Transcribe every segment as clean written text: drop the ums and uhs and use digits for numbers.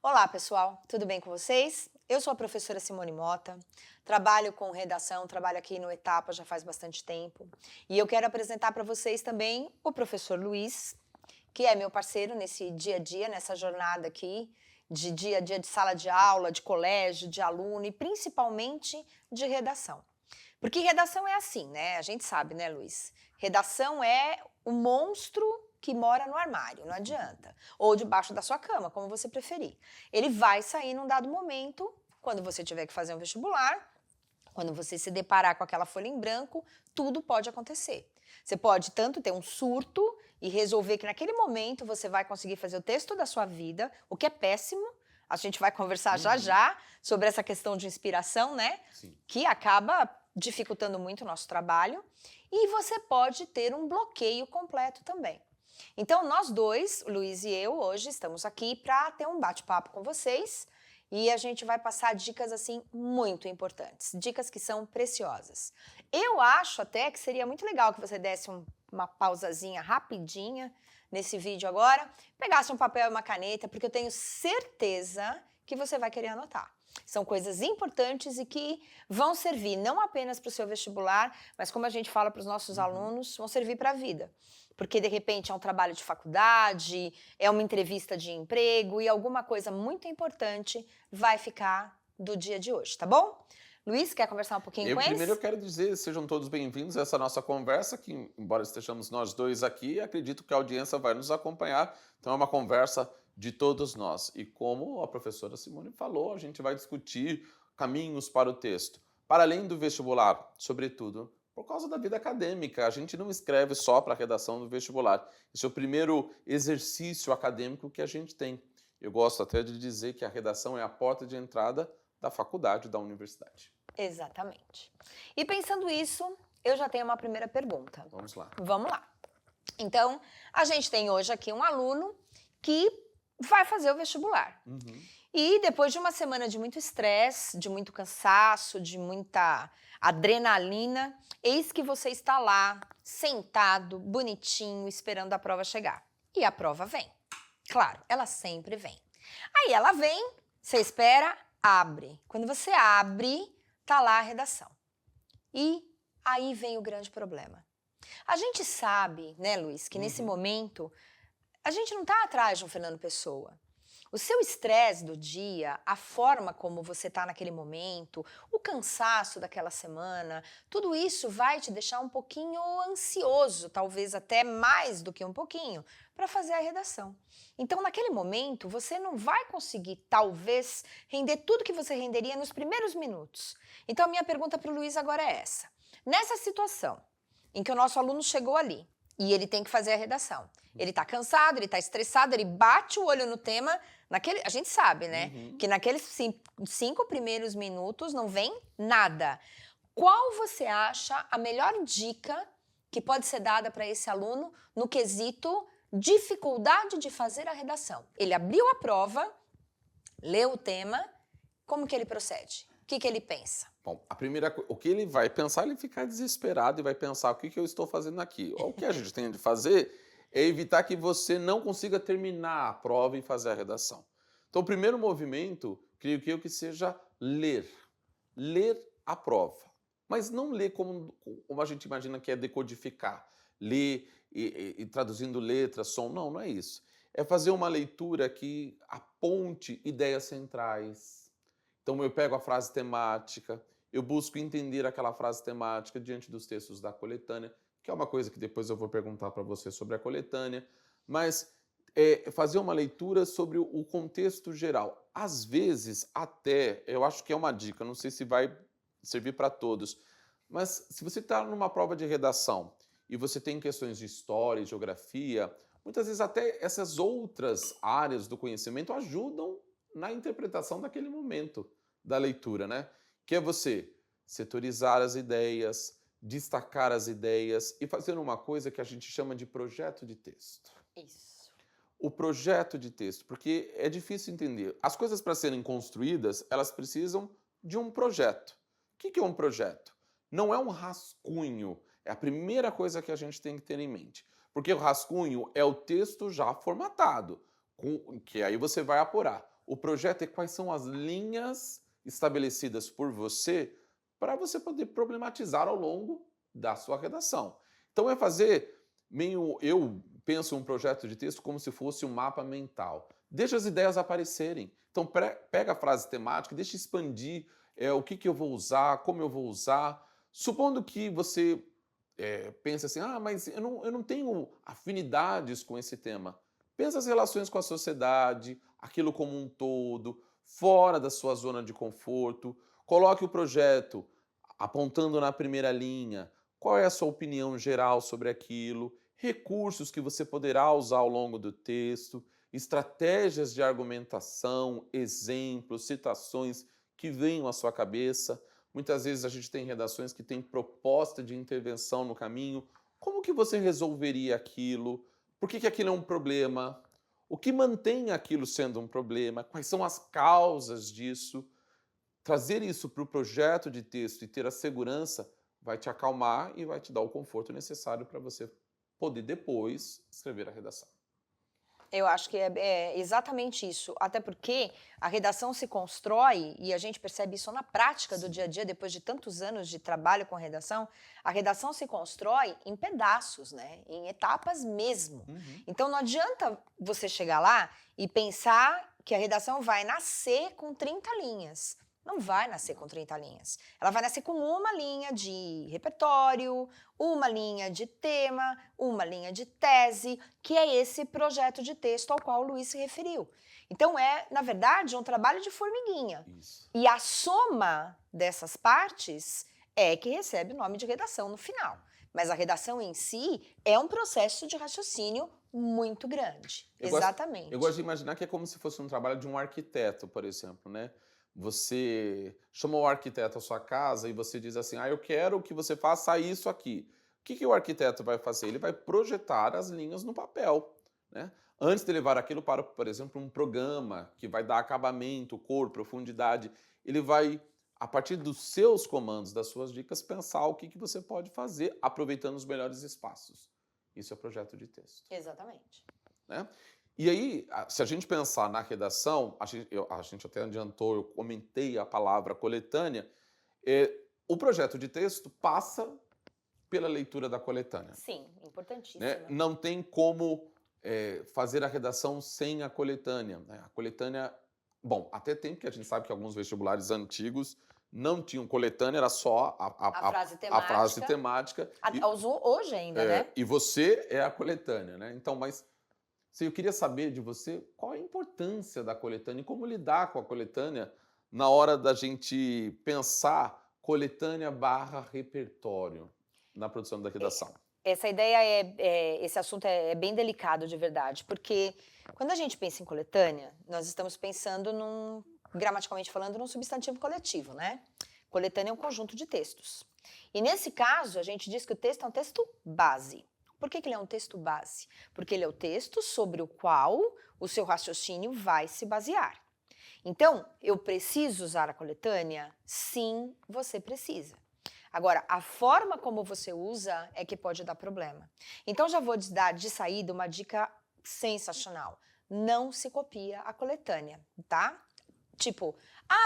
Olá, pessoal, tudo bem com vocês? Eu sou a professora Simone Mota, trabalho com redação, trabalho aqui no Etapa já faz bastante tempo. E eu quero apresentar para vocês também o professor Luiz, que é meu parceiro nesse dia a dia, nessa jornada aqui, de dia a dia de sala de aula, de colégio, de aluno e principalmente de redação. Porque redação é assim, né? A gente sabe, né, Luiz? Redação é o monstro que mora no armário, não adianta. Ou debaixo da sua cama, como você preferir. Ele vai sair num dado momento, quando você tiver que fazer um vestibular, quando você se deparar com aquela folha em branco, tudo pode acontecer. Você pode tanto ter um surto e resolver que naquele momento você vai conseguir fazer o texto da sua vida, o que é péssimo. A gente vai conversar já já sobre essa questão de inspiração, né? Sim. Que acaba dificultando muito o nosso trabalho. E você pode ter um bloqueio completo também. Então, nós dois, o Luiz e eu, hoje estamos aqui para ter um bate-papo com vocês e a gente vai passar dicas assim muito importantes, dicas que são preciosas. Eu acho até que seria muito legal que você desse uma pausazinha rapidinha nesse vídeo agora, pegasse um papel e uma caneta, porque eu tenho certeza que você vai querer anotar. São coisas importantes e que vão servir não apenas para o seu vestibular, mas como a gente fala para os nossos alunos, vão servir para a vida. Porque de repente é um trabalho de faculdade, é uma entrevista de emprego e alguma coisa muito importante vai ficar do dia de hoje, tá bom? Luiz, quer conversar um pouquinho com Primeiro eu eles? quero dizer, sejam todos bem-vindos a essa nossa conversa, que embora estejamos nós dois aqui, acredito que a audiência vai nos acompanhar, então é uma conversa de todos nós. E como a professora Simone falou, a gente vai discutir caminhos para o texto. Para além do vestibular, sobretudo, por causa da vida acadêmica, a gente não escreve só para a redação do vestibular. Esse é o primeiro exercício acadêmico que a gente tem. Eu gosto até de dizer que a redação é a porta de entrada da faculdade, da universidade. Exatamente. E pensando isso, eu já tenho uma primeira pergunta. Vamos lá. Vamos lá. Então, a gente tem hoje aqui um aluno que vai fazer o vestibular. E depois de uma semana de muito estresse, de muito cansaço, de muita adrenalina, eis que você está lá, sentado, bonitinho, esperando a prova chegar. E a prova vem. Claro, ela sempre vem. Aí ela vem, você espera, abre. Quando você abre, tá lá a redação. E aí vem o grande problema. A gente sabe, né, Luiz, que nesse momento a gente não está atrás de um Fernando Pessoa. O seu estresse do dia, a forma como você está naquele momento, o cansaço daquela semana, tudo isso vai te deixar um pouquinho ansioso, talvez até mais do que um pouquinho, para fazer a redação. Então, naquele momento, você não vai conseguir, talvez, render tudo que você renderia nos primeiros minutos. Então, a minha pergunta para o Luiz agora é essa. Nessa situação em que o nosso aluno chegou ali, e ele tem que fazer a redação. Ele está cansado, ele está estressado, ele bate o olho no tema. A gente sabe, né? Que naqueles 5 primeiros minutos não vem nada. Qual você acha a melhor dica que pode ser dada para esse aluno no quesito dificuldade de fazer a redação? Ele abriu a prova, leu o tema, como que ele procede? O que ele pensa? Bom, a primeira coisa, o que ele vai pensar, ele ficar desesperado e vai pensar o que eu estou fazendo aqui. O que a gente tem de fazer é evitar que você não consiga terminar a prova e fazer a redação. Então, o primeiro movimento, creio que que seja ler. Ler a prova. Mas não ler como a gente imagina que é decodificar. Ler e traduzindo letras, som. Não, não é isso. É fazer uma leitura que aponte ideias centrais. Então, eu pego a frase temática, eu busco entender aquela frase temática diante dos textos da coletânea, que é uma coisa que depois eu vou perguntar para você sobre a coletânea, mas fazer uma leitura sobre o contexto geral. Às vezes, até, eu acho que é uma dica, não sei se vai servir para todos, mas se você está numa prova de redação e você tem questões de história e geografia, muitas vezes até essas outras áreas do conhecimento ajudam na interpretação daquele momento da leitura, né? Que é você setorizar as ideias, destacar as ideias e fazer uma coisa que a gente chama de projeto de texto. Isso. O projeto de texto, porque é difícil entender. As coisas para serem construídas, elas precisam de um projeto. O que é um projeto? Não é um rascunho, é a primeira coisa que a gente tem que ter em mente. Porque o rascunho é o texto já formatado, que aí você vai apurar. O projeto é quais são as linhas estabelecidas por você para você poder problematizar ao longo da sua redação. Então é fazer meio, eu penso um projeto de texto como se fosse um mapa mental. Deixa as ideias aparecerem. Então pega a frase temática, deixa expandir o que eu vou usar, como eu vou usar. Supondo que você pense assim, mas eu não tenho afinidades com esse tema. Pensa as relações com a sociedade, aquilo como um todo, fora da sua zona de conforto. Coloque o projeto apontando na primeira linha. Qual é a sua opinião geral sobre aquilo? Recursos que você poderá usar ao longo do texto, estratégias de argumentação, exemplos, citações que venham à sua cabeça. Muitas vezes a gente tem redações que têm proposta de intervenção no caminho. Como que você resolveria aquilo? Por que aquilo é um problema? O que mantém aquilo sendo um problema? Quais são as causas disso? Trazer isso para o projeto de texto e ter a segurança vai te acalmar e vai te dar o conforto necessário para você poder depois escrever a redação. Eu acho que é exatamente isso. Até porque a redação se constrói, e a gente percebe isso na prática do dia a dia, depois de tantos anos de trabalho com a redação se constrói em pedaços, né? Em etapas mesmo. Então não adianta você chegar lá e pensar que a redação vai nascer com 30 linhas. Não vai nascer com 30 linhas. Ela vai nascer com uma linha de repertório, uma linha de tema, uma linha de tese, que é esse projeto de texto ao qual o Luiz se referiu. Então na verdade, um trabalho de formiguinha. Isso. E a soma dessas partes é que recebe o nome de redação no final. Mas a redação em si é um processo de raciocínio muito grande. Exatamente. Eu gosto de imaginar que é como se fosse um trabalho de um arquiteto, por exemplo, né? Você chama o arquiteto à sua casa e você diz assim, eu quero que você faça isso aqui. O que o arquiteto vai fazer? Ele vai projetar as linhas no papel, né? Antes de levar aquilo para, por exemplo, um programa que vai dar acabamento, cor, profundidade, ele vai, a partir dos seus comandos, das suas dicas, pensar o que você pode fazer aproveitando os melhores espaços. Isso é projeto de texto. Exatamente. Né? E aí, se a gente pensar na redação, a gente até adiantou, eu comentei a palavra coletânea, o projeto de texto passa pela leitura da coletânea. Sim, importantíssimo. Né? Não tem como fazer a redação sem a coletânea. Né? A coletânea, bom, até tem, porque a gente sabe que alguns vestibulares antigos não tinham coletânea, era só a frase temática. Hoje ainda, né? E você é a coletânea, né? Então, mas eu queria saber de você qual a importância da coletânea e como lidar com a coletânea na hora da gente pensar coletânea / repertório na produção da redação. Essa ideia esse assunto é bem delicado de verdade, porque quando a gente pensa em coletânea, nós estamos pensando gramaticalmente falando, num substantivo coletivo, né? Coletânea é um conjunto de textos. E nesse caso, a gente diz que o texto é um texto base. Por que ele é um texto base? Porque ele é o texto sobre o qual o seu raciocínio vai se basear. Então, eu preciso usar a coletânea? Sim, você precisa. Agora, a forma como você usa é que pode dar problema. Então, já vou dar de saída uma dica sensacional. Não se copia a coletânea, tá? Tipo,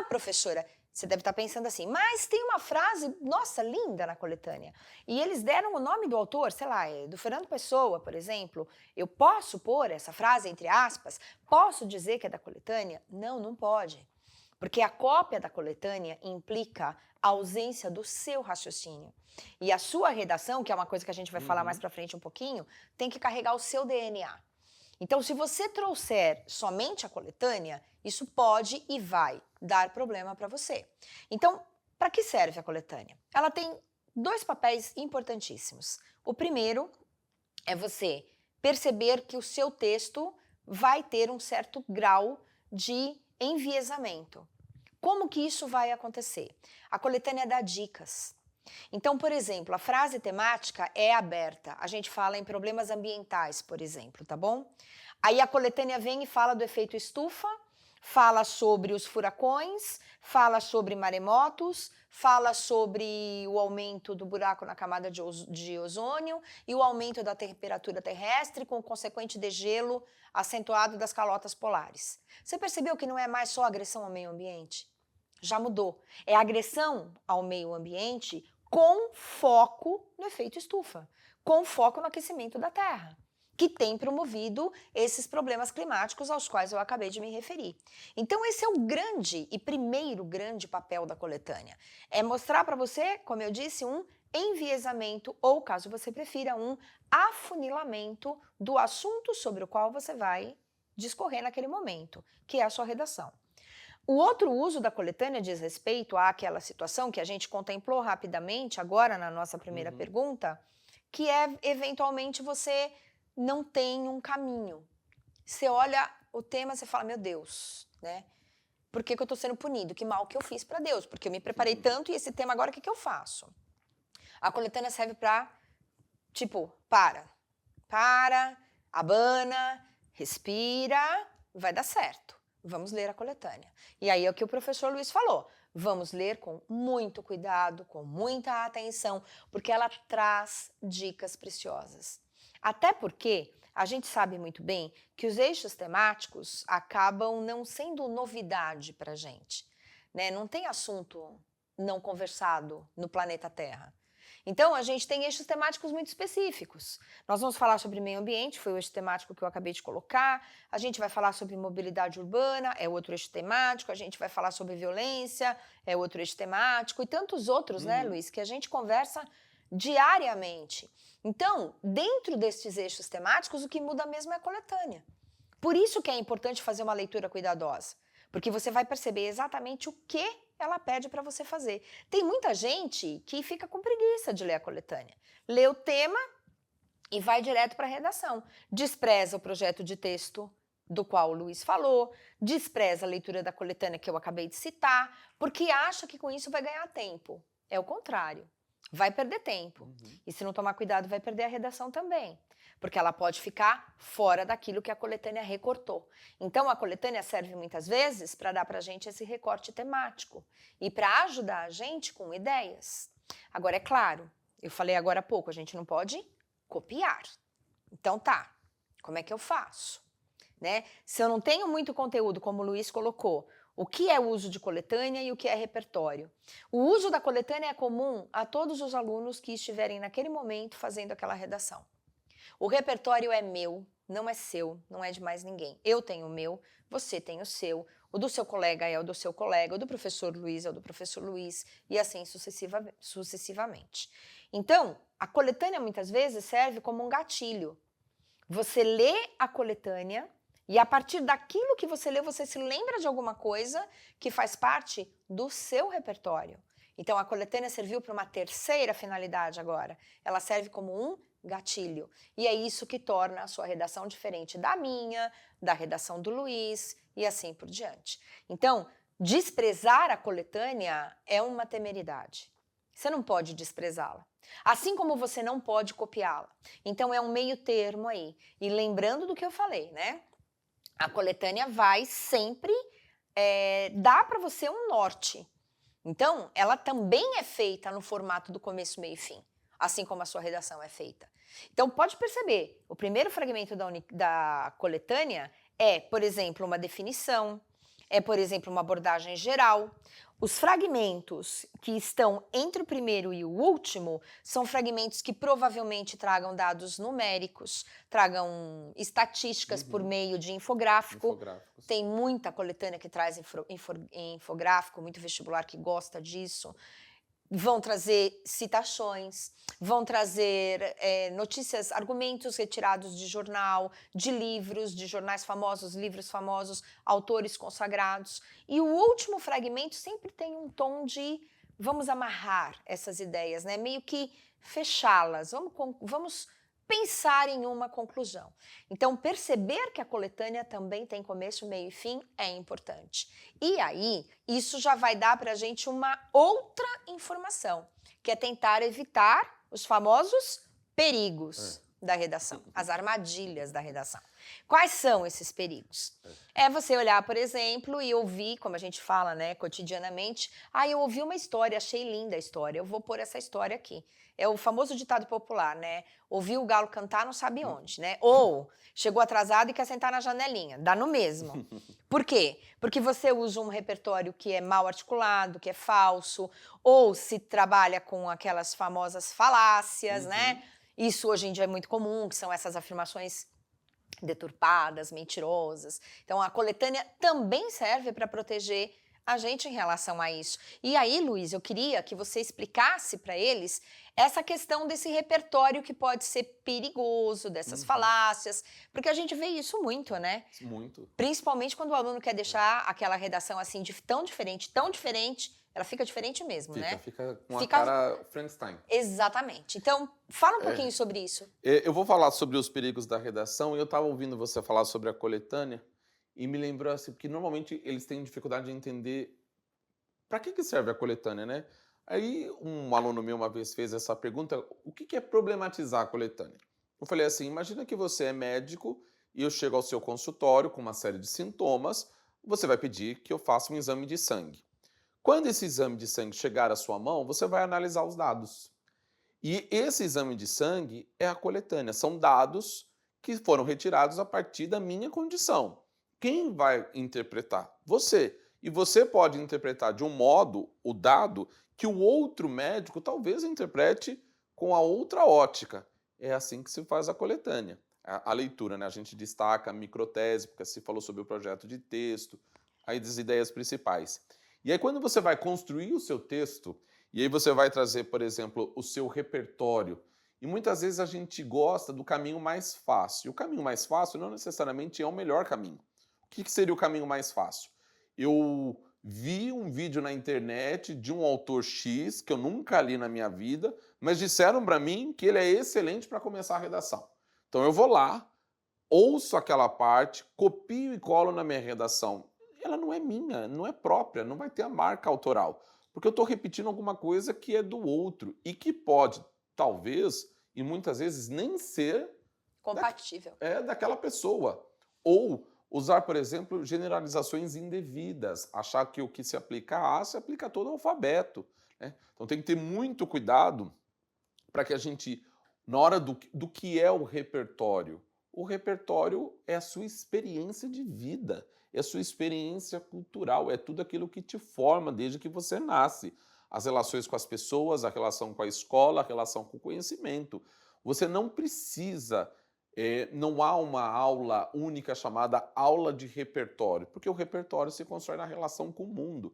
professora, você deve estar pensando assim, mas tem uma frase, nossa, linda na coletânea. E eles deram o nome do autor, sei lá, do Fernando Pessoa, por exemplo. Eu posso pôr essa frase entre aspas? Posso dizer que é da coletânea? Não, não pode. Porque a cópia da coletânea implica a ausência do seu raciocínio. E a sua redação, que é uma coisa que a gente vai falar mais pra frente um pouquinho, tem que carregar o seu DNA. Então, se você trouxer somente a coletânea, isso pode e vai dar problema para você. Então, para que serve a coletânea? Ela tem 2 papéis importantíssimos. O primeiro é você perceber que o seu texto vai ter um certo grau de enviesamento. Como que isso vai acontecer? A coletânea dá dicas. Então, por exemplo, a frase temática é aberta. A gente fala em problemas ambientais, por exemplo, tá bom? Aí a coletânea vem e fala do efeito estufa, fala sobre os furacões, fala sobre maremotos, fala sobre o aumento do buraco na camada de ozônio e o aumento da temperatura terrestre com o consequente degelo acentuado das calotas polares. Você percebeu que não é mais só agressão ao meio ambiente? Já mudou. É agressão ao meio ambiente com foco no efeito estufa, com foco no aquecimento da Terra, que tem promovido esses problemas climáticos aos quais eu acabei de me referir. Então esse é o grande e primeiro grande papel da coletânea. É mostrar para você, como eu disse, um enviesamento ou, caso você prefira, um afunilamento do assunto sobre o qual você vai discorrer naquele momento, que é a sua redação. O outro uso da coletânea diz respeito àquela situação que a gente contemplou rapidamente agora na nossa primeira pergunta, que é, eventualmente, você não tem um caminho. Você olha o tema e você fala, meu Deus, né? Por que eu estou sendo punido? Que mal que eu fiz para Deus? Porque eu me preparei tanto e esse tema agora, o que eu faço? A coletânea serve para, tipo, para, abana, respira, vai dar certo. Vamos ler a coletânea. E aí é o que o professor Luiz falou. Vamos ler com muito cuidado, com muita atenção, porque ela traz dicas preciosas. Até porque a gente sabe muito bem que os eixos temáticos acabam não sendo novidade para a gente, né? Não tem assunto não conversado no planeta Terra. Então, a gente tem eixos temáticos muito específicos. Nós vamos falar sobre meio ambiente, foi o eixo temático que eu acabei de colocar. A gente vai falar sobre mobilidade urbana, é outro eixo temático. A gente vai falar sobre violência, é outro eixo temático. E tantos outros, né, Luiz, que a gente conversa diariamente. Então, dentro destes eixos temáticos, o que muda mesmo é a coletânea. Por isso que é importante fazer uma leitura cuidadosa, porque você vai perceber exatamente o que ela pede para você fazer. Tem muita gente que fica com preguiça de ler a coletânea. Lê o tema e vai direto para a redação. Despreza o projeto de texto do qual o Luiz falou, despreza a leitura da coletânea que eu acabei de citar, porque acha que com isso vai ganhar tempo. É o contrário. Vai perder tempo. E se não tomar cuidado, vai perder a redação também. Porque ela pode ficar fora daquilo que a coletânea recortou. Então, a coletânea serve muitas vezes para dar para a gente esse recorte temático e para ajudar a gente com ideias. Agora, é claro, eu falei agora há pouco, a gente não pode copiar. Então, tá, como é que eu faço? Né? Se eu não tenho muito conteúdo, como o Luiz colocou, o que é o uso de coletânea e o que é repertório? O uso da coletânea é comum a todos os alunos que estiverem naquele momento fazendo aquela redação. O repertório é meu, não é seu, não é de mais ninguém. Eu tenho o meu, você tem o seu, o do seu colega é o do seu colega, o do professor Luiz é o do professor Luiz, e assim sucessivamente. Então, a coletânea muitas vezes serve como um gatilho. Você lê a coletânea e a partir daquilo que você lê, você se lembra de alguma coisa que faz parte do seu repertório. Então, a coletânea serviu para uma terceira finalidade agora. Ela serve como um gatilho. E é isso que torna a sua redação diferente da minha, da redação do Luiz e assim por diante. Então, desprezar a coletânea é uma temeridade. Você não pode desprezá-la. Assim como você não pode copiá-la. Então, é um meio termo aí. E lembrando do que eu falei, né? A coletânea vai sempre dar para você um norte. Então, ela também é feita no formato do começo, meio e fim, assim como a sua redação é feita. Então, pode perceber, o primeiro fragmento da coletânea é, por exemplo, uma definição, é, por exemplo, uma abordagem geral. Os fragmentos que estão entre o primeiro e o último são fragmentos que provavelmente tragam dados numéricos, tragam estatísticas por meio de infográfico. Tem muita coletânea que traz infográfico, muito vestibular que gosta disso. Vão trazer citações, vão trazer notícias, argumentos retirados de jornal, de livros, de jornais famosos, livros famosos, autores consagrados. E o último fragmento sempre tem um tom de vamos amarrar essas ideias, né? Meio que fechá-las, vamos pensar em uma conclusão. Então, perceber que a coletânea também tem começo, meio e fim é importante. E aí, isso já vai dar para a gente uma outra informação, que é tentar evitar os famosos perigos da redação, as armadilhas da redação. Quais são esses perigos? É você olhar, por exemplo, e ouvir, como a gente fala, né, cotidianamente, eu ouvi uma história, achei linda a história, eu vou pôr essa história aqui. É o famoso ditado popular, né? Ouviu o galo cantar, não sabe onde, né? Ou chegou atrasado e quer sentar na janelinha, dá no mesmo. Por quê? Porque você usa um repertório que é mal articulado, que é falso, ou se trabalha com aquelas famosas falácias, né? Isso hoje em dia é muito comum, que são essas afirmações deturpadas, mentirosas. Então, a coletânea também serve para proteger a gente em relação a isso. E aí, Luiz, eu queria que você explicasse para eles essa questão desse repertório que pode ser perigoso, dessas falácias, porque a gente vê isso muito, né? Muito. Principalmente quando o aluno quer deixar aquela redação assim tão diferente, ela fica diferente mesmo, né? Fica com a cara Frankenstein. Exatamente. Então, fala um pouquinho sobre isso. Eu vou falar sobre os perigos da redação, e eu estava ouvindo você falar sobre a coletânea, e me lembrou assim, porque normalmente eles têm dificuldade de entender para que serve a coletânea, né? Aí um aluno meu uma vez fez essa pergunta, o que é problematizar a coletânea? Eu falei assim, imagina que você é médico e eu chego ao seu consultório com uma série de sintomas, você vai pedir que eu faça um exame de sangue. Quando esse exame de sangue chegar à sua mão, você vai analisar os dados. E esse exame de sangue é a coletânea, são dados que foram retirados a partir da minha condição. Quem vai interpretar? Você. E você pode interpretar de um modo o dado que o outro médico talvez interprete com a outra ótica. É assim que se faz a coletânea. A leitura, né? A gente destaca a microtese, porque se falou sobre o projeto de texto, aí das ideias principais. E aí quando você vai construir o seu texto, e aí você vai trazer, por exemplo, o seu repertório, e muitas vezes a gente gosta do caminho mais fácil. E o caminho mais fácil não necessariamente é o melhor caminho. O que seria o caminho mais fácil? Eu vi um vídeo na internet de um autor X, que eu nunca li na minha vida, mas disseram para mim que ele é excelente para começar a redação. Então eu vou lá, ouço aquela parte, copio e colo na minha redação. Ela não é minha, não é própria, não vai ter a marca autoral. Porque eu estou repetindo alguma coisa que é do outro e que pode, talvez, e muitas vezes nem ser Compatível. daquela pessoa. Ou usar, por exemplo, generalizações indevidas, achar que o que se aplica a A se aplica a todo o alfabeto, né? Então tem que ter muito cuidado para que a gente, na hora do que é o repertório é a sua experiência de vida, é a sua experiência cultural, é tudo aquilo que te forma desde que você nasce. As relações com as pessoas, a relação com a escola, a relação com o conhecimento. Você não precisa, não há uma aula única chamada aula de repertório, porque o repertório se constrói na relação com o mundo.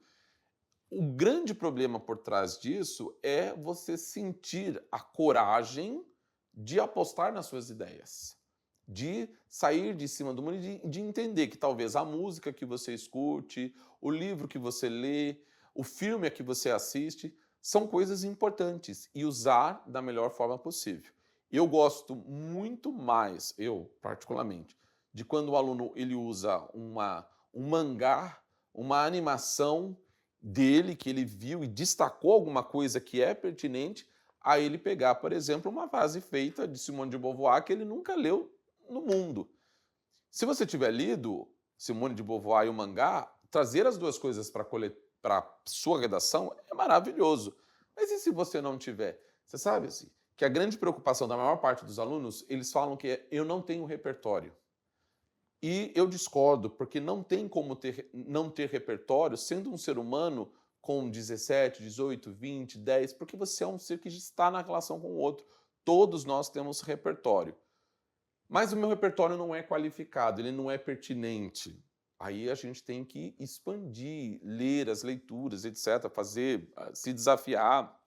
O grande problema por trás disso é você sentir a coragem de apostar nas suas ideias, de sair de cima do muro e de entender que talvez a música que você escute, o livro que você lê, o filme a que você assiste, são coisas importantes e usar da melhor forma possível. Eu gosto muito mais, eu particularmente, de quando o aluno ele usa um mangá, uma animação dele que ele viu e destacou alguma coisa que é pertinente, a ele pegar, por exemplo, uma frase feita de Simone de Beauvoir que ele nunca leu no mundo. Se você tiver lido Simone de Beauvoir e o mangá, trazer as duas coisas para a sua redação é maravilhoso. Mas e se você não tiver? Você sabe assim, que a grande preocupação da maior parte dos alunos, eles falam que eu não tenho repertório. E eu discordo, porque não tem como não ter repertório sendo um ser humano com 17, 18, 20, 10, porque você é um ser que está na relação com o outro. Todos nós temos repertório. Mas o meu repertório não é qualificado, ele não é pertinente. Aí a gente tem que expandir, ler as leituras, etc., se desafiar.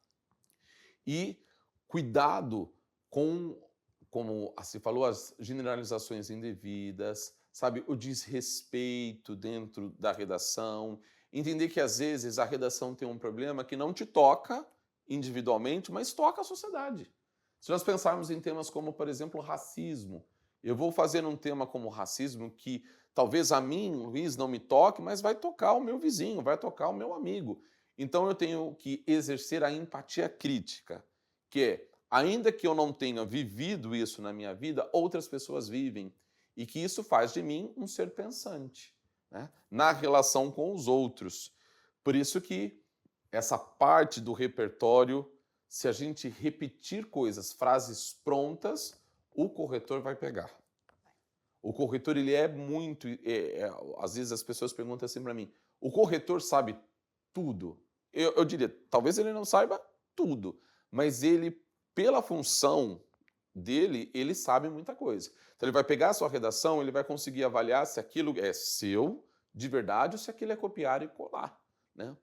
E cuidado com, como se falou, as generalizações indevidas, sabe, o desrespeito dentro da redação. Entender que às vezes a redação tem um problema que não te toca individualmente, mas toca a sociedade. Se nós pensarmos em temas como, por exemplo, racismo, eu vou fazer um tema como racismo que talvez a mim, Luiz, não me toque, mas vai tocar o meu vizinho, vai tocar o meu amigo. Então eu tenho que exercer a empatia crítica, que é, ainda que eu não tenha vivido isso na minha vida, outras pessoas vivem. e que isso faz de mim um ser pensante, né? Na relação com os outros. Por isso que essa parte do repertório, se a gente repetir coisas, frases prontas, o corretor vai pegar. O corretor, ele é muito... às vezes as pessoas perguntam assim para mim, o corretor sabe tudo? Eu diria, talvez ele não saiba tudo, mas ele, pela função dele, ele sabe muita coisa. Então ele vai pegar a sua redação, ele vai conseguir avaliar se aquilo é seu, de verdade, ou se aquilo é copiar e colar, né?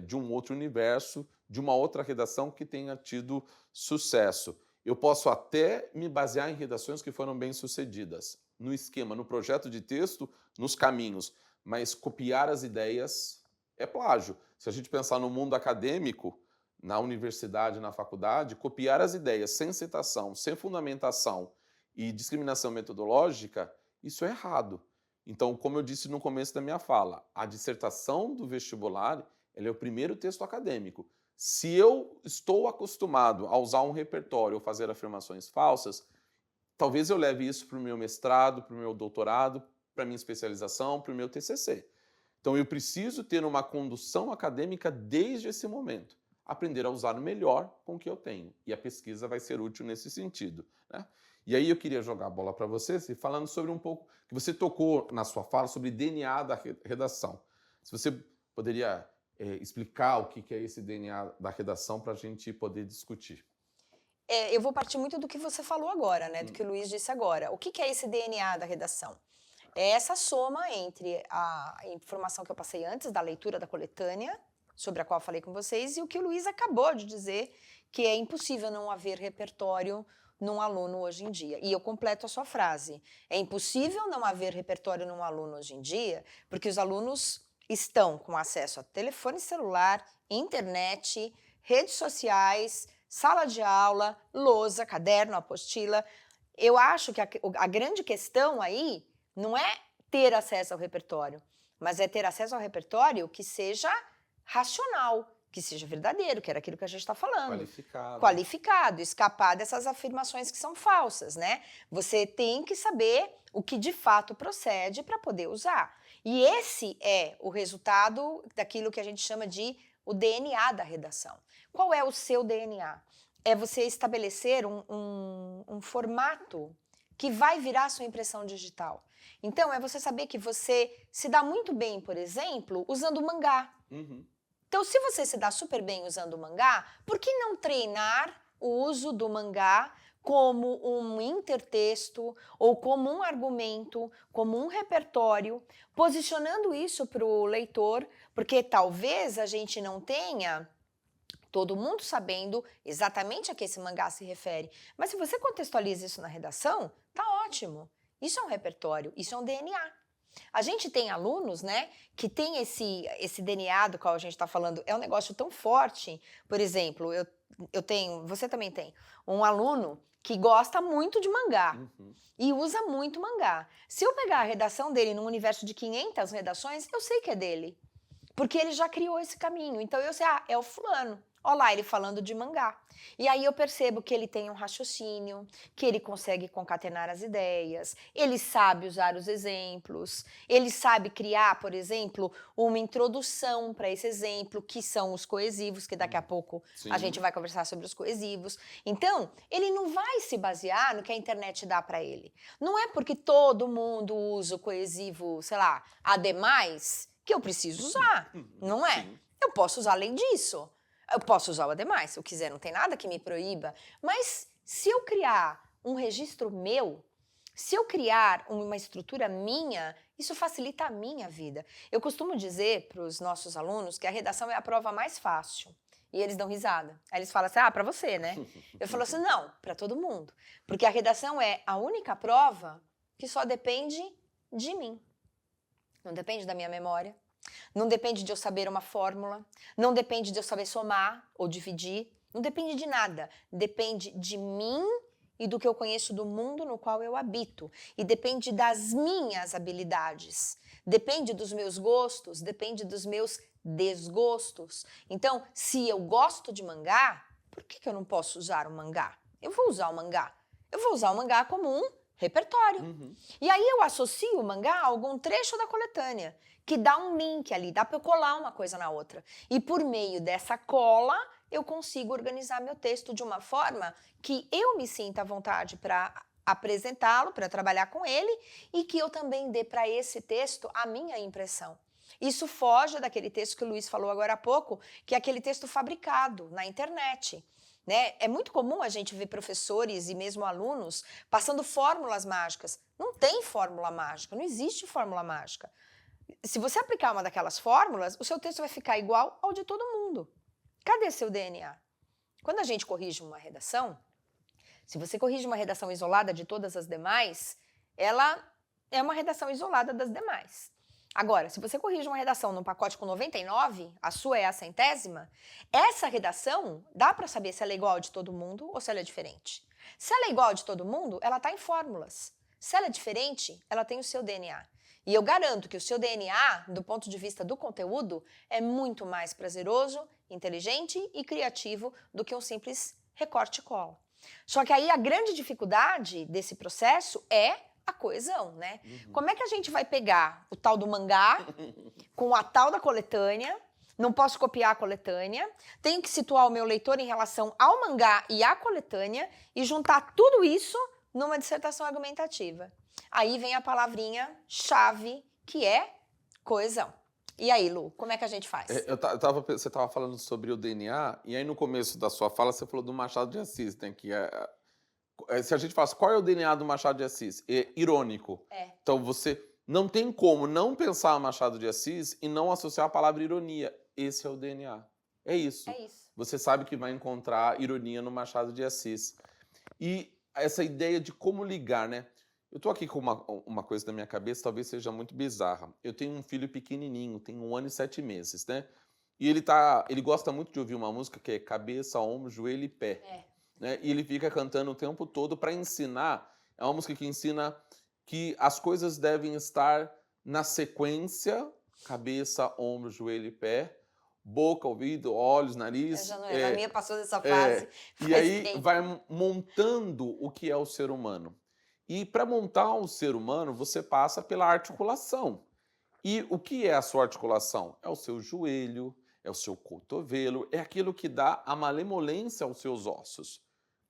De um outro universo, de uma outra redação que tenha tido sucesso. Eu posso até me basear em redações que foram bem-sucedidas, no esquema, no projeto de texto, nos caminhos, mas copiar as ideias é plágio. Se a gente pensar no mundo acadêmico, na universidade, na faculdade, copiar as ideias sem citação, sem fundamentação e discriminação metodológica, isso é errado. Então, como eu disse no começo da minha fala, a dissertação do vestibular, ela é o primeiro texto acadêmico. Se eu estou acostumado a usar um repertório ou fazer afirmações falsas, talvez eu leve isso para o meu mestrado, para o meu doutorado, para a minha especialização, para o meu TCC. Então, eu preciso ter uma condução acadêmica desde esse momento. Aprender a usar o melhor com o que eu tenho. E a pesquisa vai ser útil nesse sentido, né? E aí eu queria jogar a bola para você, falando sobre um pouco, que você tocou na sua fala, sobre DNA da redação. Se você poderia explicar o que é esse DNA da redação para a gente poder discutir. Eu vou partir muito do que você falou agora, né? Do que o Luiz disse agora. O que é esse DNA da redação? É essa soma entre a informação que eu passei antes da leitura da coletânea, sobre a qual falei com vocês, e o que o Luiz acabou de dizer, que é impossível não haver repertório num aluno hoje em dia. E eu completo a sua frase. É impossível não haver repertório num aluno hoje em dia, porque os alunos estão com acesso a telefone celular, internet, redes sociais, sala de aula, lousa, caderno, apostila. Eu acho que a grande questão aí não é ter acesso ao repertório, mas é ter acesso ao repertório que seja racional, que seja verdadeiro, que era aquilo que a gente está falando. Qualificado, escapar dessas afirmações que são falsas, né? Você tem que saber o que de fato procede para poder usar. E esse é o resultado daquilo que a gente chama de o DNA da redação. Qual é o seu DNA? É você estabelecer um formato que vai virar sua impressão digital. Então, é você saber que você se dá muito bem, por exemplo, usando mangá. Então, se você se dá super bem usando o mangá, por que não treinar o uso do mangá como um intertexto ou como um argumento, como um repertório, posicionando isso para o leitor, porque talvez a gente não tenha todo mundo sabendo exatamente a que esse mangá se refere. Mas se você contextualiza isso na redação, tá ótimo. Isso é um repertório, isso é um DNA. A gente tem alunos, né, que tem esse DNA do qual a gente está falando, é um negócio tão forte. Por exemplo, eu tenho, você também tem, um aluno que gosta muito de mangá e usa muito mangá. Se eu pegar a redação dele num universo de 500 redações, eu sei que é dele, porque ele já criou esse caminho. Então eu sei, é o fulano. Olha lá, ele falando de mangá. E aí eu percebo que ele tem um raciocínio, que ele consegue concatenar as ideias, ele sabe usar os exemplos, ele sabe criar, por exemplo, uma introdução para esse exemplo, que são os coesivos, que daqui a pouco a gente vai conversar sobre os coesivos. Então, ele não vai se basear no que a internet dá para ele. Não é porque todo mundo usa o coesivo, sei lá, ademais, que eu preciso usar, não é? Eu posso usar além disso. Eu posso usar o ademais, se eu quiser, não tem nada que me proíba. Mas se eu criar um registro meu, se eu criar uma estrutura minha, isso facilita a minha vida. Eu costumo dizer para os nossos alunos que a redação é a prova mais fácil. E eles dão risada. Aí eles falam assim, para você, né? Eu falo assim, não, para todo mundo. Porque a redação é a única prova que só depende de mim. Não depende da minha memória. Não depende de eu saber uma fórmula, não depende de eu saber somar ou dividir, não depende de nada. Depende de mim e do que eu conheço do mundo no qual eu habito. E depende das minhas habilidades, depende dos meus gostos, depende dos meus desgostos. Então, se eu gosto de mangá, por que eu não posso usar o mangá? Eu vou usar o mangá. Eu vou usar o mangá como um Repertório. Uhum. E aí eu associo o mangá a algum trecho da coletânea, que dá um link ali, dá para eu colar uma coisa na outra. E por meio dessa cola, eu consigo organizar meu texto de uma forma que eu me sinta à vontade para apresentá-lo, para trabalhar com ele, e que eu também dê para esse texto a minha impressão. Isso foge daquele texto que o Luiz falou agora há pouco, que é aquele texto fabricado na internet. Né? É muito comum a gente ver professores e mesmo alunos passando fórmulas mágicas. Não tem fórmula mágica, não existe fórmula mágica. Se você aplicar uma daquelas fórmulas, o seu texto vai ficar igual ao de todo mundo. Cadê seu DNA? Quando a gente corrige uma redação, se você corrige uma redação isolada de todas as demais, ela é uma redação isolada das demais. Agora, se você corrige uma redação num pacote com 99, a sua é a 100ª, essa redação dá para saber se ela é igual de todo mundo ou se ela é diferente. Se ela é igual de todo mundo, ela está em fórmulas. Se ela é diferente, ela tem o seu DNA. E eu garanto que o seu DNA, do ponto de vista do conteúdo, é muito mais prazeroso, inteligente e criativo do que um simples recorte e cola. Só que aí a grande dificuldade desse processo é a coesão, né? Como é que a gente vai pegar o tal do mangá com a tal da coletânea? Não posso copiar a coletânea, tenho que situar o meu leitor em relação ao mangá e à coletânea e juntar tudo isso numa dissertação argumentativa. Aí vem a palavrinha chave, que é coesão. E aí, Lu, como é que a gente faz? Você estava falando sobre o DNA, e aí no começo da sua fala você falou do Machado de Assis, né? Se a gente fala qual é o DNA do Machado de Assis? É irônico. Então você não tem como não pensar Machado de Assis e não associar a palavra ironia. Esse é o DNA. É isso. É isso. Você sabe que vai encontrar ironia no Machado de Assis. E essa ideia de como ligar, né? Eu tô aqui com uma coisa na minha cabeça, talvez seja muito bizarra. Eu tenho um filho pequenininho, tem 1 ano e 7 meses, né? E ele gosta muito de ouvir uma música que é cabeça, ombro, joelho e pé. Né? E ele fica cantando o tempo todo para ensinar. É uma música que ensina que as coisas devem estar na sequência: cabeça, ombro, joelho e pé, boca, ouvido, olhos, nariz. Já não é, a minha passou dessa fase. E aí vai montando o que é o ser humano. E para montar um ser humano, você passa pela articulação. E o que é a sua articulação? É o seu joelho, é o seu cotovelo, é aquilo que dá a malemolência aos seus ossos.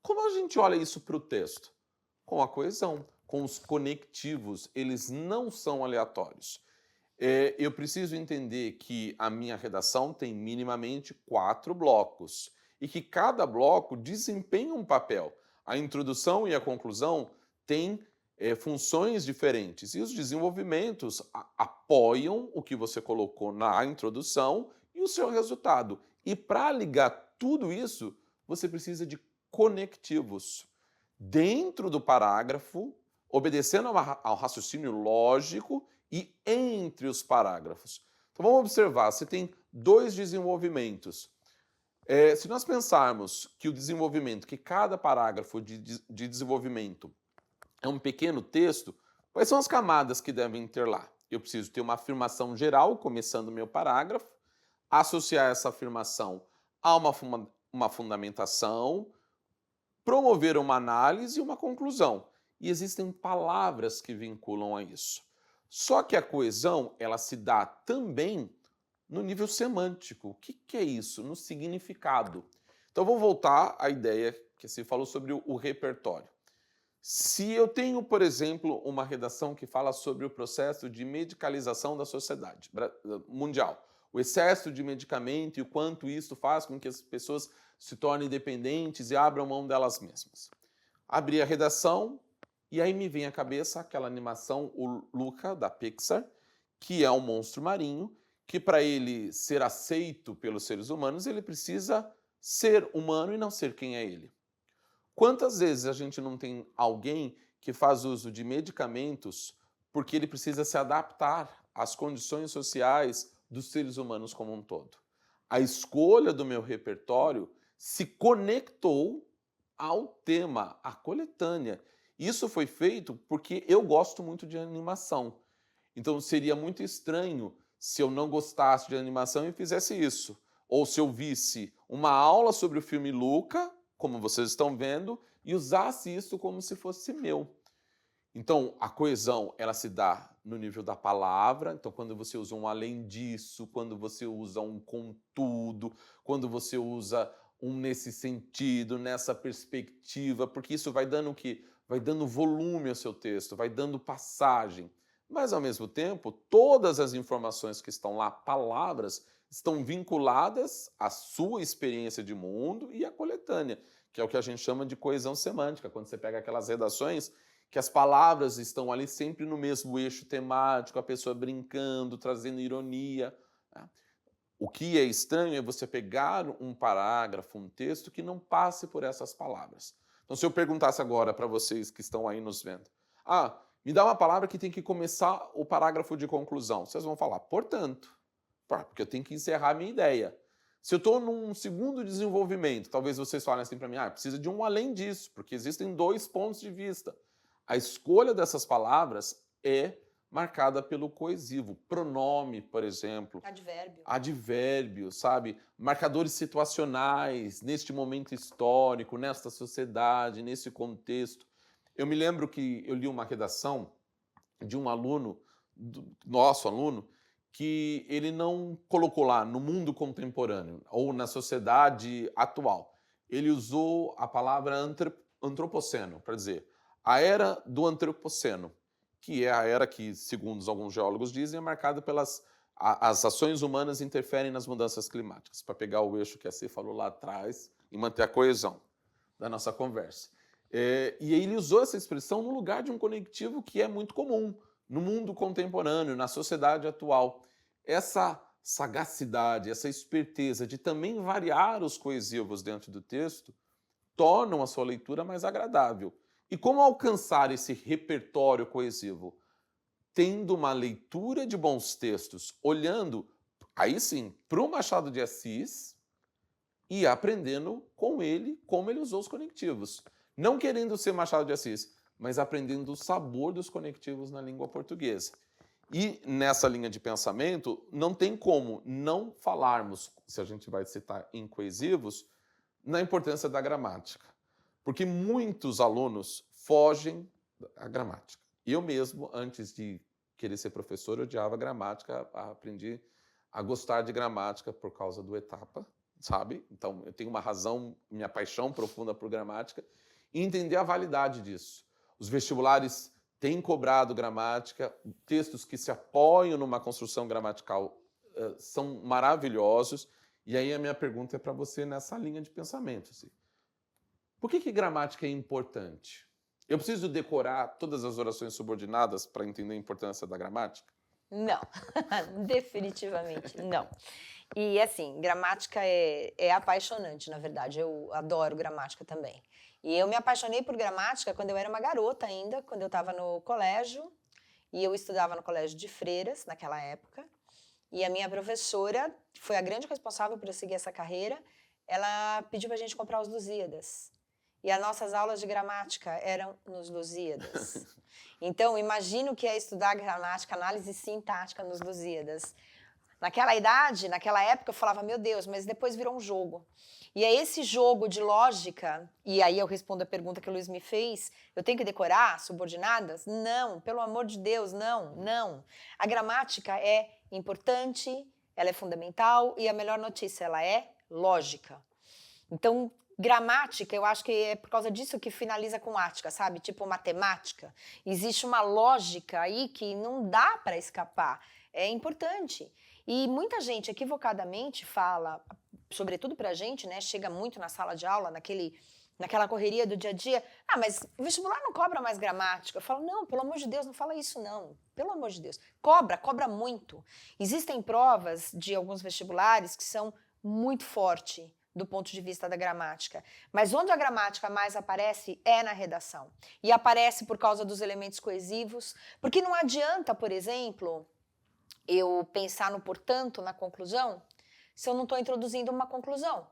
Como a gente olha isso para o texto? Com a coesão, com os conectivos, eles não são aleatórios. Eu preciso entender que a minha redação tem minimamente 4 blocos e que cada bloco desempenha um papel. A introdução e a conclusão têm funções diferentes e os desenvolvimentos apoiam o que você colocou na introdução e o seu resultado. E para ligar tudo isso, você precisa de conectivos dentro do parágrafo, obedecendo ao raciocínio lógico e entre os parágrafos. Então vamos observar, você tem 2 desenvolvimentos. Se nós pensarmos que o desenvolvimento, que cada parágrafo de desenvolvimento é um pequeno texto, quais são as camadas que devem ter lá? Eu preciso ter uma afirmação geral, começando o meu parágrafo, associar essa afirmação a uma fundamentação, promover uma análise e uma conclusão. E existem palavras que vinculam a isso. Só que a coesão, ela se dá também no nível semântico. O que é isso? No significado. Então, vou voltar à ideia que se falou sobre o repertório. Se eu tenho, por exemplo, uma redação que fala sobre o processo de medicalização da sociedade mundial, o excesso de medicamento e o quanto isso faz com que as pessoas se tornem dependentes e abram mão delas mesmas. Abri a redação e aí me vem à cabeça aquela animação, o Luca, da Pixar, que é um monstro marinho, que para ele ser aceito pelos seres humanos, ele precisa ser humano e não ser quem é ele. Quantas vezes a gente não tem alguém que faz uso de medicamentos porque ele precisa se adaptar às condições sociais dos seres humanos como um todo? A escolha do meu repertório se conectou ao tema, à coletânea. Isso foi feito porque eu gosto muito de animação. Então seria muito estranho se eu não gostasse de animação e fizesse isso. Ou se eu visse uma aula sobre o filme Luca, como vocês estão vendo, e usasse isso como se fosse meu. Então, a coesão, ela se dá no nível da palavra. Então, quando você usa um além disso, quando você usa um contudo, quando você usa um nesse sentido, nessa perspectiva, porque isso vai dando o quê? Vai dando volume ao seu texto, vai dando passagem. Mas, ao mesmo tempo, todas as informações que estão lá, palavras, estão vinculadas à sua experiência de mundo e à coletânea, que é o que a gente chama de coesão semântica. Quando você pega aquelas redações que as palavras estão ali sempre no mesmo eixo temático, a pessoa brincando, trazendo ironia. Né? O que é estranho é você pegar um parágrafo, um texto que não passe por essas palavras. Então, se eu perguntasse agora para vocês que estão aí nos vendo, me dá uma palavra que tem que começar o parágrafo de conclusão. Vocês vão falar, portanto, porque eu tenho que encerrar a minha ideia. Se eu estou num segundo desenvolvimento, talvez vocês falem assim para mim, precisa de um além disso, porque existem 2 pontos de vista. A escolha dessas palavras é marcada pelo coesivo. Pronome, por exemplo. Advérbio. Advérbio, sabe? Marcadores situacionais, neste momento histórico, nesta sociedade, nesse contexto. Eu me lembro que eu li uma redação de um aluno, nosso aluno, que ele não colocou lá no mundo contemporâneo ou na sociedade atual. Ele usou a palavra antropoceno para dizer a era do antropoceno, que é a era que, segundo alguns geólogos dizem, é marcada pelas as ações humanas interferem nas mudanças climáticas, para pegar o eixo que a Cê falou lá atrás e manter a coesão da nossa conversa. E aí ele usou essa expressão no lugar de um conectivo que é muito comum no mundo contemporâneo, na sociedade atual. Essa sagacidade, essa esperteza de também variar os coesivos dentro do texto tornam a sua leitura mais agradável. E como alcançar esse repertório coesivo? Tendo uma leitura de bons textos, olhando, aí sim, para o Machado de Assis e aprendendo com ele como ele usou os conectivos. Não querendo ser Machado de Assis, mas aprendendo o sabor dos conectivos na língua portuguesa. E nessa linha de pensamento, não tem como não falarmos, se a gente vai citar em coesivos, na importância da gramática. Porque muitos alunos fogem da gramática. Eu mesmo, antes de querer ser professor, odiava gramática, aprendi a gostar de gramática por causa do Etapa, sabe? Então, eu tenho uma razão, minha paixão profunda por gramática, e entender a validade disso. Os vestibulares têm cobrado gramática, textos que se apoiam numa construção gramatical são maravilhosos, e aí a minha pergunta é para você nessa linha de pensamento. Assim. Por que gramática é importante? Eu preciso decorar todas as orações subordinadas para entender a importância da gramática? Não, definitivamente não. E assim, gramática é apaixonante, na verdade. Eu adoro gramática também. E eu me apaixonei por gramática quando eu era uma garota ainda, quando eu estava no colégio. E eu estudava no colégio de freiras, naquela época. E a minha professora, que foi a grande responsável por eu seguir essa carreira, ela pediu para a gente comprar os Lusíadas. E as nossas aulas de gramática eram nos Lusíadas. Então, imagino que é estudar gramática, análise sintática nos Lusíadas. Naquela idade, naquela época, eu falava, meu Deus, mas depois virou um jogo. E é esse jogo de lógica, e aí eu respondo a pergunta que o Luiz me fez, eu tenho que decorar subordinadas? Não, pelo amor de Deus, não. A gramática é importante, ela é fundamental, e a melhor notícia, ela é lógica. Então, gramática, eu acho que é por causa disso que finaliza com ática, sabe? Tipo matemática. Existe uma lógica aí que não dá para escapar. É importante. E muita gente equivocadamente fala, sobretudo pra gente, né? Chega muito na sala de aula, naquela correria do dia a dia. Mas o vestibular não cobra mais gramática. Eu falo, não, pelo amor de Deus, não fala isso não. Pelo amor de Deus. Cobra muito. Existem provas de alguns vestibulares que são muito fortes do ponto de vista da gramática. Mas onde a gramática mais aparece é na redação. E aparece por causa dos elementos coesivos, porque não adianta, por exemplo, eu pensar no portanto, na conclusão, se eu não estou introduzindo uma conclusão.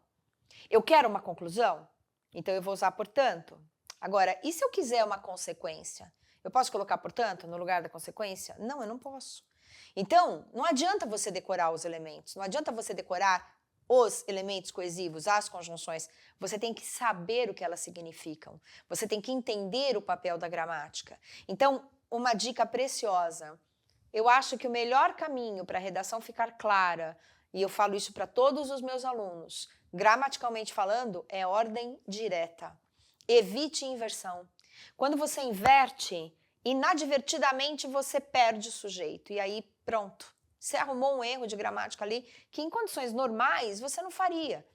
Eu quero uma conclusão, então eu vou usar portanto. Agora, e se eu quiser uma consequência? Eu posso colocar portanto no lugar da consequência? Não, eu não posso. Então, não adianta você decorar os elementos, não adianta você decorar os elementos coesivos, as conjunções, você tem que saber o que elas significam. Você tem que entender o papel da gramática. Então, uma dica preciosa. Eu acho que o melhor caminho para a redação ficar clara, e eu falo isso para todos os meus alunos, gramaticalmente falando, é ordem direta. Evite inversão. Quando você inverte, inadvertidamente você perde o sujeito. E aí, pronto. Você arrumou um erro de gramática ali que em condições normais você não faria.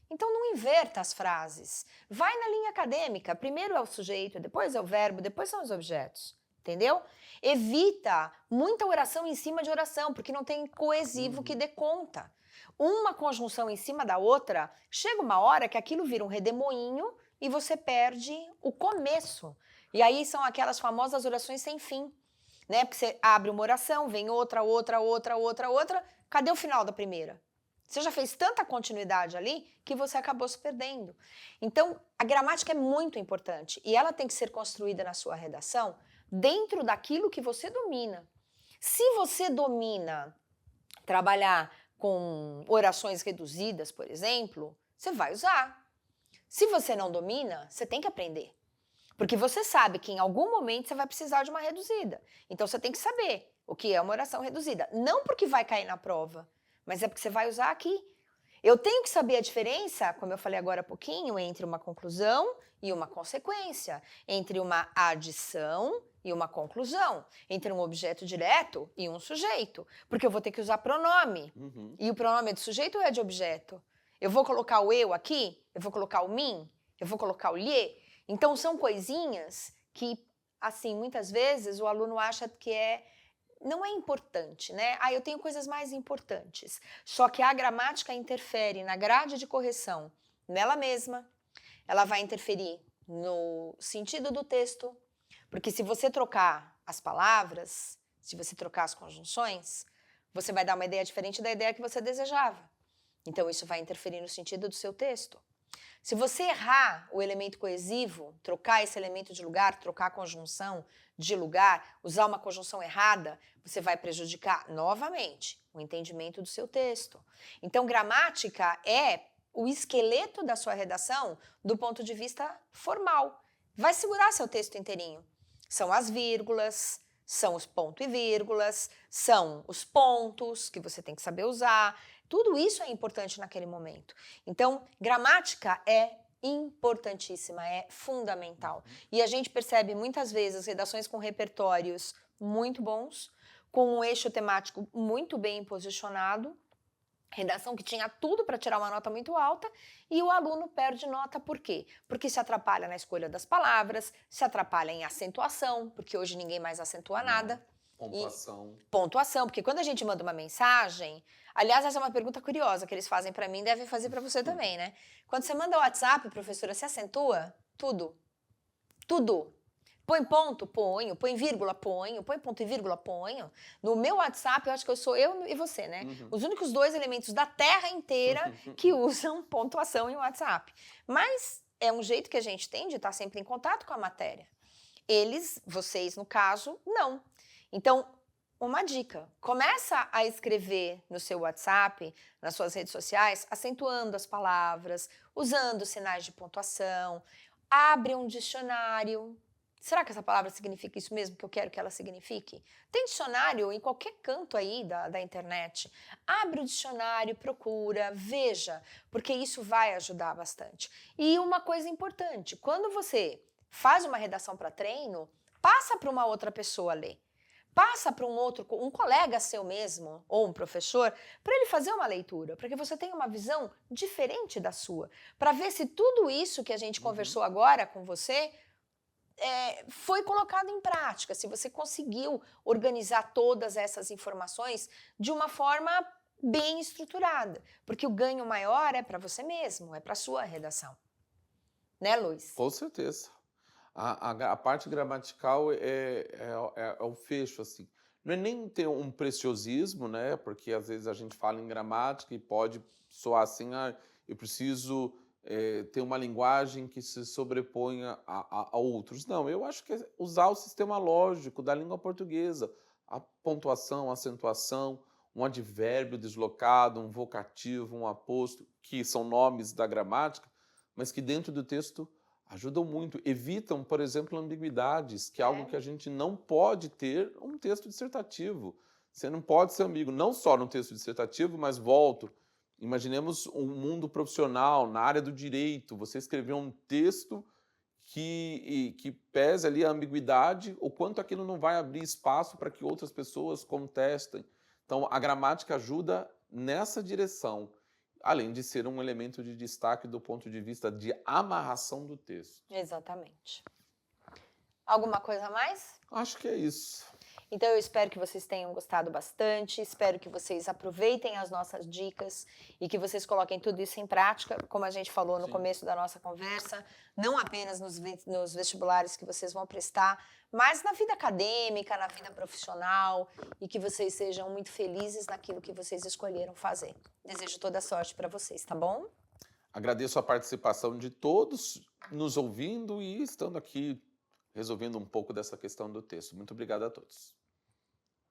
Então não inverta as frases. Vai na linha acadêmica. Primeiro é o sujeito, depois é o verbo, depois são os objetos. Entendeu? Evita muita oração em cima de oração, porque não tem coesivo que dê conta. Uma conjunção em cima da outra, chega uma hora que aquilo vira um redemoinho e você perde o começo. E aí são aquelas famosas orações sem fim. Né? Porque você abre uma oração, vem outra, cadê o final da primeira? Você já fez tanta continuidade ali que você acabou se perdendo. Então, a gramática é muito importante e ela tem que ser construída na sua redação dentro daquilo que você domina. Se você domina trabalhar com orações reduzidas, por exemplo, você vai usar. Se você não domina, você tem que aprender. Porque você sabe que em algum momento você vai precisar de uma reduzida. Então você tem que saber o que é uma oração reduzida. Não porque vai cair na prova, mas é porque você vai usar aqui. Eu tenho que saber a diferença, como eu falei agora há pouquinho, entre uma conclusão e uma consequência, entre uma adição e uma conclusão, entre um objeto direto e um sujeito. Porque eu vou ter que usar pronome. E o pronome é de sujeito ou é de objeto? Eu vou colocar o eu aqui? Eu vou colocar o mim? Eu vou colocar o lhe? Então, são coisinhas que, assim, muitas vezes o aluno acha que não é importante, né? Eu tenho coisas mais importantes. Só que a gramática interfere na grade de correção nela mesma, ela vai interferir no sentido do texto, porque se você trocar as palavras, se você trocar as conjunções, você vai dar uma ideia diferente da ideia que você desejava. Então, isso vai interferir no sentido do seu texto. Se você errar o elemento coesivo, trocar esse elemento de lugar, trocar a conjunção de lugar, usar uma conjunção errada, você vai prejudicar novamente o entendimento do seu texto. Então, gramática é o esqueleto da sua redação do ponto de vista formal. Vai segurar seu texto inteirinho. São as vírgulas, são os pontos e vírgulas, são os pontos que você tem que saber usar. Tudo isso é importante naquele momento. Então, gramática é importantíssima, é fundamental. E a gente percebe muitas vezes redações com repertórios muito bons, com um eixo temático muito bem posicionado, redação que tinha tudo para tirar uma nota muito alta e o aluno perde nota por quê? Porque se atrapalha na escolha das palavras, se atrapalha em acentuação, porque hoje ninguém mais acentua nada. Pontuação, porque quando a gente manda uma mensagem, aliás, essa é uma pergunta curiosa que eles fazem para mim, devem fazer para você também, né? Quando você manda o WhatsApp, professora, você acentua? Tudo. Tudo. Põe ponto? Ponho. Põe vírgula? Ponho. Põe ponto e vírgula? Ponho. No meu WhatsApp, eu acho que eu sou eu e você, né? Os únicos 2 elementos da Terra inteira que usam pontuação em WhatsApp. Mas é um jeito que a gente tem de estar sempre em contato com a matéria. Eles, vocês no caso, não. Então, uma dica, começa a escrever no seu WhatsApp, nas suas redes sociais, acentuando as palavras, usando sinais de pontuação, abre um dicionário. Será que essa palavra significa isso mesmo que eu quero que ela signifique? Tem dicionário em qualquer canto aí da internet. Abre o dicionário, procura, veja, porque isso vai ajudar bastante. E uma coisa importante, quando você faz uma redação para treino, passa para uma outra pessoa ler. Passa para um colega seu mesmo, ou um professor, para ele fazer uma leitura, para que você tenha uma visão diferente da sua, para ver se tudo isso que a gente conversou agora com você foi colocado em prática, se você conseguiu organizar todas essas informações de uma forma bem estruturada, porque o ganho maior é para você mesmo, é para a sua redação. Né, Luiz? Com certeza. A parte gramatical é o fecho, assim. Não é nem ter um preciosismo, né? Porque às vezes a gente fala em gramática e pode soar assim, eu preciso ter uma linguagem que se sobreponha a outros. Não, eu acho que é usar o sistema lógico da língua portuguesa, a pontuação, a acentuação, um advérbio deslocado, um vocativo, um aposto, que são nomes da gramática, mas que dentro do texto ajudam muito, evitam, por exemplo, ambiguidades, que é algo que a gente não pode ter um texto dissertativo. Você não pode ser ambíguo, não só no texto dissertativo, mas volto. Imaginemos um mundo profissional, na área do direito, você escreveu um texto que pese ali a ambiguidade, o quanto aquilo não vai abrir espaço para que outras pessoas contestem. Então, a gramática ajuda nessa direção, além de ser um elemento de destaque do ponto de vista de amarração do texto. Exatamente. Alguma coisa a mais? Acho que é isso. Então eu espero que vocês tenham gostado bastante, espero que vocês aproveitem as nossas dicas e que vocês coloquem tudo isso em prática, como a gente falou no começo da nossa conversa, não apenas nos vestibulares que vocês vão prestar, mas na vida acadêmica, na vida profissional, e que vocês sejam muito felizes naquilo que vocês escolheram fazer. Desejo toda a sorte para vocês, tá bom? Agradeço a participação de todos nos ouvindo e estando aqui resolvendo um pouco dessa questão do texto. Muito obrigado a todos.